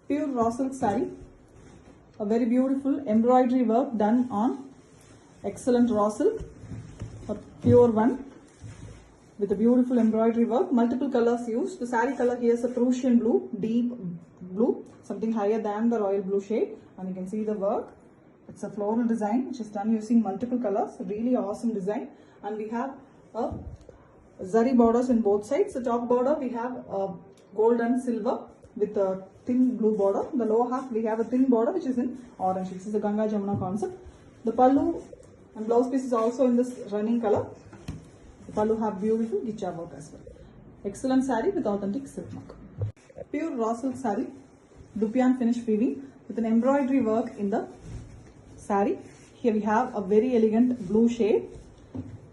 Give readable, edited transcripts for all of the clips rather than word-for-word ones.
Pure raw silk saree. A very beautiful embroidery work done on excellent raw silk. A pure one with a beautiful embroidery work. Multiple colors used. The saree color here is a Prussian blue, deep blue, something higher than the royal blue shade. And you can see the work. It's a floral design which is done using multiple colors. Really awesome design. And we have a zari borders in both sides. The top border we have gold and silver with a thin blue border. The lower half we have a thin border which is in orange. This is the Ganga Jamuna concept. The pallu and blouse piece is also in this running color. The pallu have beautiful gicha work as well. Excellent saree with authentic silk mark. Pure raw silk saree, Dupian finish weaving with an embroidery work in the saree. Here we have a very elegant blue shade.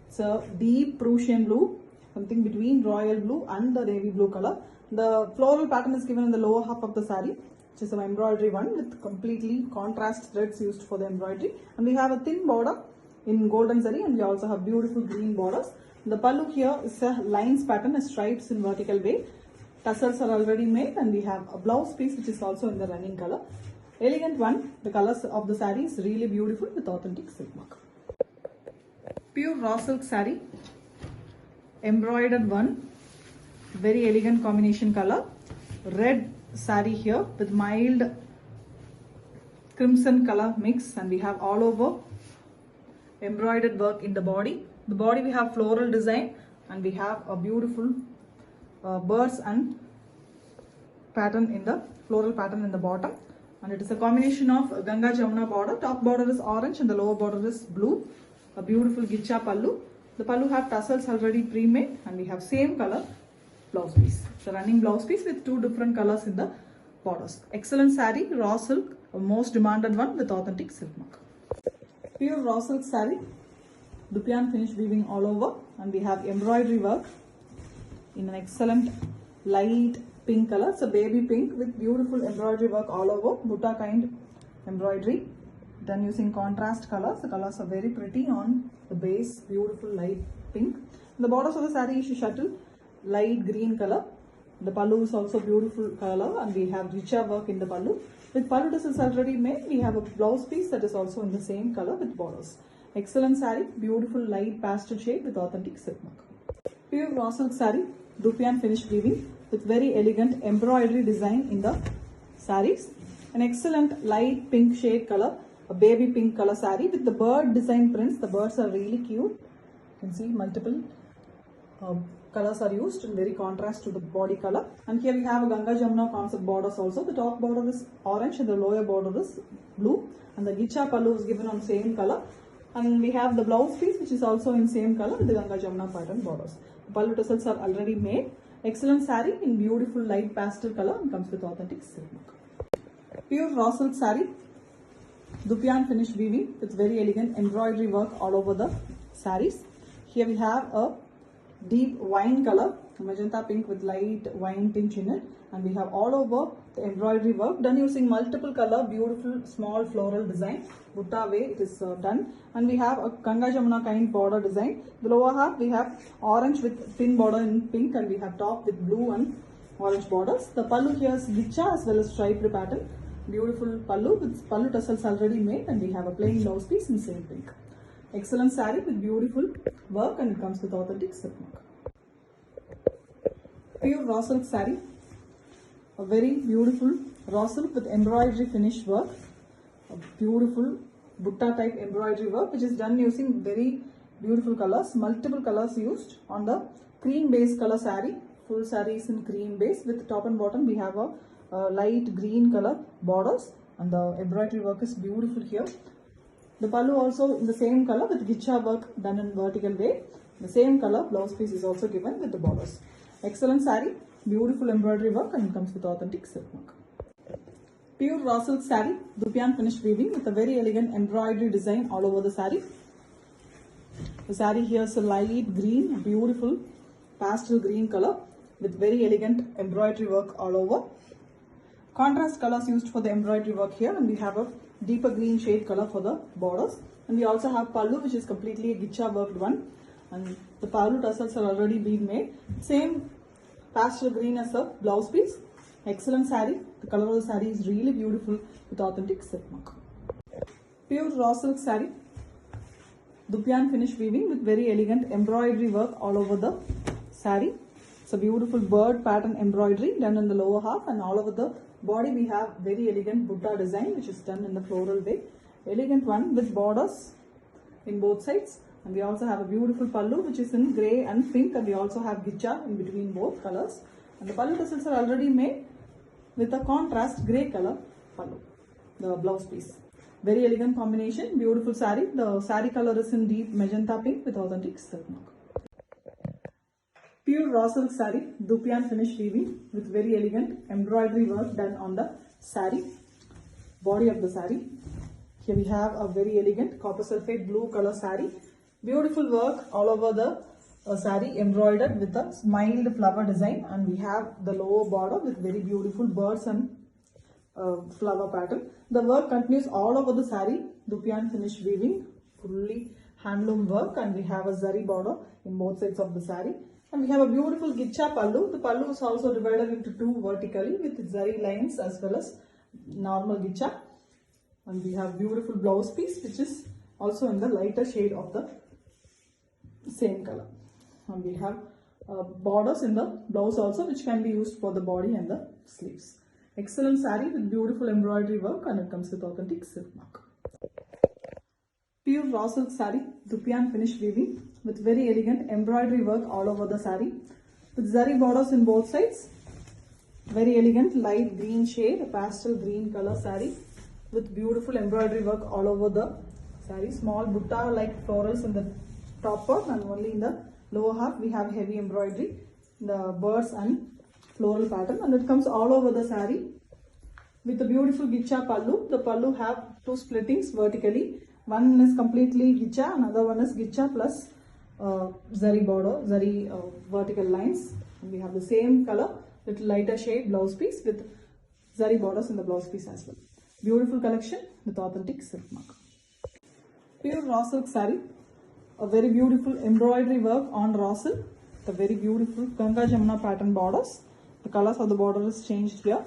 It's a deep Prussian blue, something between royal blue and the navy blue color. The floral pattern is given in the lower half of the saree, which is an embroidery one with completely contrast threads used for the embroidery. And we have a thin border in golden zari, and we also have beautiful green borders. The pallu here is a lines pattern, a stripes in vertical way. Tassels are already made, and we have a blouse piece which is also in the running color. Elegant one. The colors of the saree is really beautiful with authentic silk mark. Pure raw silk saree, embroidered one, very elegant combination color. Red saree here with mild crimson color mix, and we have all over embroidered work in the body. The body we have floral design, and we have a beautiful birds and pattern in the floral pattern in the bottom. And it is a combination of Ganga Jamuna border. Top border is orange and the lower border is blue. A beautiful gicha pallu. The pallu have tassels already pre-made, and we have same color blouse piece. It's a running blouse piece with two different colors in the borders. Excellent saree, raw silk, a most demanded one with authentic silk mark. Pure raw silk saree, Dupian finish weaving all over, and we have embroidery work in an excellent light pink color. It's a baby pink with beautiful embroidery work all over, butta kind embroidery done using contrast colors. The colors are very pretty on the base, beautiful light pink. The borders of the saree is shuttle, light green color. The pallu is also beautiful color, and we have richer work in the pallu. With pallu tassels already made, we have a blouse piece that is also in the same color with borders. Excellent saree, beautiful light pastel shade with authentic silk mark. Pure raw silk saree, Dupian finish weaving with very elegant embroidery design in the sarees. An excellent light pink shade color, a baby pink color saree with the bird design prints. The birds are really cute. You can see multiple colors are used in very contrast to the body color. And here we have a Ganga Jamuna concept borders also. The top border is orange and the lower border is blue. And the gicha pallu is given on same color. And we have the blouse piece which is also in same color with the Ganga Jamuna pattern borders. The pallu tassels are already made. Excellent saree in beautiful light pastel color and comes with authentic silk mark. Pure raw silk saree, Dupian finish weaving with very elegant embroidery work all over the sarees. Here we have a deep wine color, magenta pink with light wine tinge in it, and we have all over the embroidery work done using multiple color, beautiful small floral design. Butta way it is done, and we have a Ganga Jamuna kind border design. The lower half we have orange with thin border in pink, and we have top with blue and orange borders. The pallu here is gicha as well as striped pattern. Beautiful pallu with pallu tassels already made, and we have a plain blouse piece in same pink. Excellent saree with beautiful work, and it comes with authentic silk mark. Pure raw silk saree, a very beautiful raw silk with embroidery finish work, a beautiful butta type embroidery work which is done using very beautiful colors, multiple colors used on the cream base color saree. Full saree is in cream base with top and bottom we have a light green color borders, and the embroidery work is beautiful here. The pallu also in the same color with gicha work done in vertical way. The same color blouse piece is also given with the borders. Excellent saree, beautiful embroidery work, and it comes with authentic silk mark. Pure raw silk saree, Dupian finish weaving with a very elegant embroidery design all over the saree. The saree here is a light green, beautiful pastel green color with very elegant embroidery work all over. Contrast colors used for the embroidery work here, and we have a deeper green shade color for the borders. And we also have pallu which is completely a gicha worked one, and the pallu tassels are already been made. Same pastel green as the blouse piece, Excellent saree. The color of the saree is really beautiful with authentic silk mark. Pure raw silk saree. Dupian finish weaving with very elegant embroidery work all over the saree. It's a beautiful bird pattern embroidery done in the lower half, and all over the body we have very elegant Buddha design which is done in the floral way. Elegant one with borders in both sides, and we also have a beautiful pallu which is in grey and pink, and we also have gicha in between both colors. And the pallu tassels are already made with a contrast grey color pallu, the blouse piece. Very elegant combination, beautiful saree. The saree color is in deep magenta pink with authentic silk mark. Pure raw silk saree, Dupian finish weaving with very elegant embroidery work done on the saree, body of the saree. Here we have a very elegant copper sulphate blue color saree. Beautiful work all over the saree embroidered with a smiled flower design, and we have the lower border with very beautiful birds and flower pattern. The work continues all over the saree. Dupian finish weaving, fully handloom work, and we have a zari border in both sides of the saree. And we have a beautiful gicha pallu. The pallu is also divided into two vertically with zari lines as well as normal gicha. And we have beautiful blouse piece which is also in the lighter shade of the same color. And we have borders in the blouse also which can be used for the body and the sleeves. Excellent saree with beautiful embroidery work, and it comes with authentic silk mark. Pure raw silk saree, Dupian finish weaving with very elegant embroidery work all over the saree with zari borders in both sides. Very elegant light green shade, a pastel green color saree with beautiful embroidery work all over the saree. Small butta like florals in the top part, and only in the lower half we have heavy embroidery, the birds and floral pattern, and it comes all over the saree with the beautiful gicha pallu. The pallu have two splittings vertically. One is completely gicha, another one is gicha plus zari border, zari vertical lines. And we have the same color, little lighter shade blouse piece with zari borders in the blouse piece as well. Beautiful collection with authentic silk mark. Pure raw silk saree, a very beautiful embroidery work on raw silk. The very beautiful Ganga Jamuna pattern borders. The colors of the border is changed here.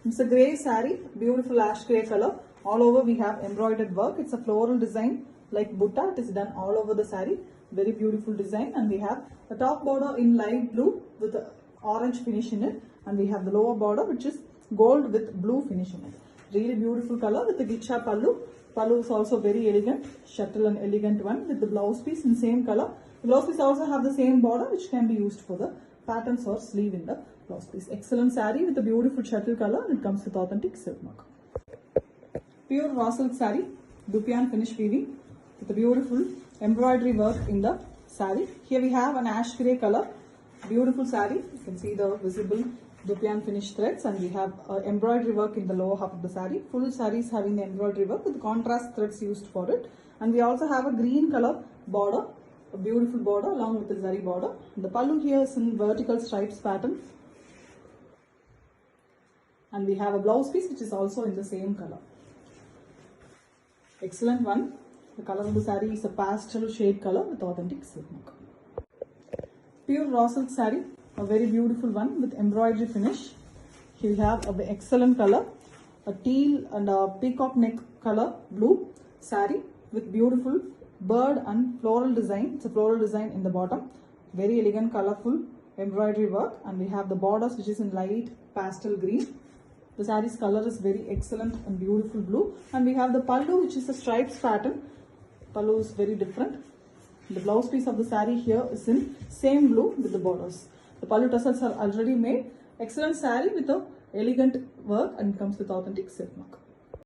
It's a grey saree, beautiful ash grey color. All over we have embroidered work. It's a floral design like butta. It is done all over the saree. Very beautiful design, and we have the top border in light blue with the orange finish in it, and we have the lower border which is gold with blue finish in it. Really beautiful color with the gicha pallu. Pallu is also very elegant, shuttle and elegant one with the blouse piece in same color. The blouse piece also have the same border which can be used for the patterns or sleeve in the blouse piece. Excellent saree with a beautiful shuttle color, and it comes with authentic silk mark. Pure raw silk saree, Dupian finish weaving with a beautiful embroidery work in the saree. Here we have an ash grey color, beautiful saree. You can see the visible Dupian finish threads, and we have embroidery work in the lower half of the saree. Full saree is having the embroidery work with contrast threads used for it. And we also have a green color border, a beautiful border along with the zari border. The pallu here is in vertical stripes pattern. And we have a blouse piece which is also in the same color. Excellent one. The color of the saree is a pastel shade color with authentic silk mark. Pure raw silk saree, a very beautiful one with embroidery finish. Here we have an excellent color, a teal and a peacock neck color blue saree with beautiful bird and floral design. It's a floral design in the bottom. Very elegant, colorful embroidery work, and we have the borders which is in light pastel green. The saree's color is very excellent and beautiful blue, and we have the pallu which is a stripes pattern. Pallu is very different. The blouse piece of the saree here is in same blue with the borders. The pallu tassels are already made. Excellent saree with a elegant work, and comes with authentic silk mark.